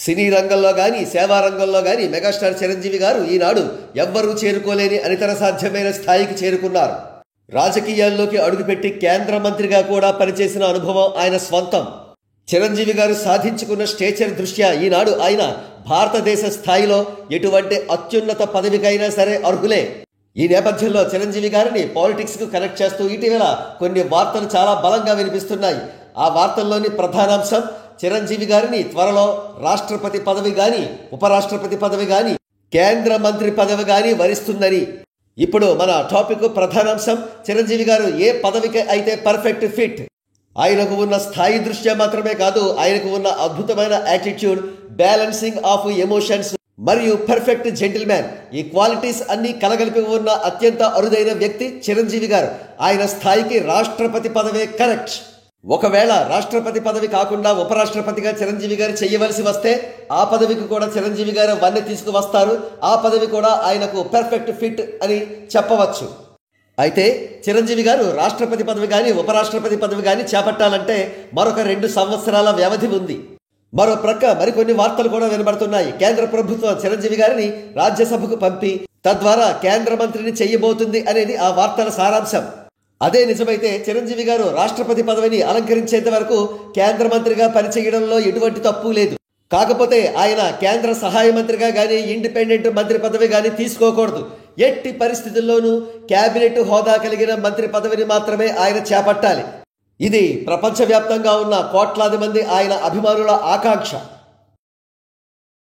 సినీ రంగంలో కానీ సేవా రంగంలో కానీ మెగాస్టార్ చిరంజీవి గారు ఈనాడు ఎవ్వరూ చేరుకోలేని అనితర సాధ్యమైన స్థాయికి చేరుకున్నారు. రాజకీయాల్లోకి అడుగుపెట్టి కేంద్ర మంత్రిగా కూడా పనిచేసిన అనుభవం ఆయన స్వంతం. చిరంజీవి గారు సాధించుకున్న స్టేచర్ దృష్ట్యా ఈనాడు ఆయన భారతదేశ స్థాయిలో ఎటువంటి అత్యున్నత పదవికైనా సరే అర్హులే. ఈ నేపథ్యంలో చిరంజీవి గారిని పాలిటిక్స్కు కనెక్ట్ చేస్తూ ఇటీవల కొన్ని వార్తలు చాలా బలంగా వినిపిస్తున్నాయి. ఆ వార్తల్లోని ప్రధానాంశం చిరంజీవి గారిని త్వరలో రాష్ట్రపతి పదవి కానీ ఉపరాష్ట్రపతి పదవి కానీ కేంద్ర మంత్రి పదవి కానీ వరిస్తుందని. ఇప్పుడు మన టాపిక్ ప్రధానాంశం చిరంజీవి గారు ఏ పదవికి అయితే పర్ఫెక్ట్ ఫిట్. ఆయనకు ఉన్న స్థాయి దృష్ట్యా మాత్రమే కాదు, ఆయనకు ఉన్న అద్భుతమైన యాటిట్యూడ్, బ్యాలెన్సింగ్ ఆఫ్ ఎమోషన్స్ మరియు పర్ఫెక్ట్ జెంటిల్మ్యాన్, ఈ క్వాలిటీస్ అన్ని కలగలిపి ఉన్న అత్యంత అరుదైన వ్యక్తి చిరంజీవి గారు. ఆయన స్థాయికి రాష్ట్రపతి పదవే కరెక్ట్. ఒకవేళ రాష్ట్రపతి పదవి కాకుండా ఉపరాష్ట్రపతిగా చిరంజీవి గారు చేయవలసి వస్తే ఆ పదవికి కూడా చిరంజీవి గారు వన్నె తీసుకువస్తారు. ఆ పదవి కూడా ఆయనకు పర్ఫెక్ట్ ఫిట్ అని చెప్పవచ్చు. అయితే చిరంజీవి గారు రాష్ట్రపతి పదవి కానీ ఉపరాష్ట్రపతి పదవి కానీ చేపట్టాలంటే మరొక 2 సంవత్సరాల వ్యవధి ఉంది. మరో ప్రక్క మరికొన్ని వార్తలు కూడా వినబడుతున్నాయి. కేంద్ర ప్రభుత్వం చిరంజీవి గారిని రాజ్యసభకు పంపి తద్వారా కేంద్ర మంత్రిని చేయబోతుంది అనేది ఆ వార్తల సారాంశం. అదే నిజమైతే చిరంజీవి గారు రాష్ట్రపతి పదవిని అలంకరించేంత వరకు కేంద్ర మంత్రిగా పనిచేయడంలో ఎటువంటి తప్పు లేదు. కాకపోతే ఆయన కేంద్ర సహాయ మంత్రిగా కానీ ఇండిపెండెంట్ మంత్రి పదవి కానీ తీసుకోకూడదు. ఎట్టి పరిస్థితుల్లోనూ కేబినెట్ హోదా కలిగిన మంత్రి పదవిని మాత్రమే ఆయన చేపట్టాలి. ఇది ప్రపంచవ్యాప్తంగా ఉన్న కోట్లాది మంది ఆయన అభిమానుల ఆకాంక్ష.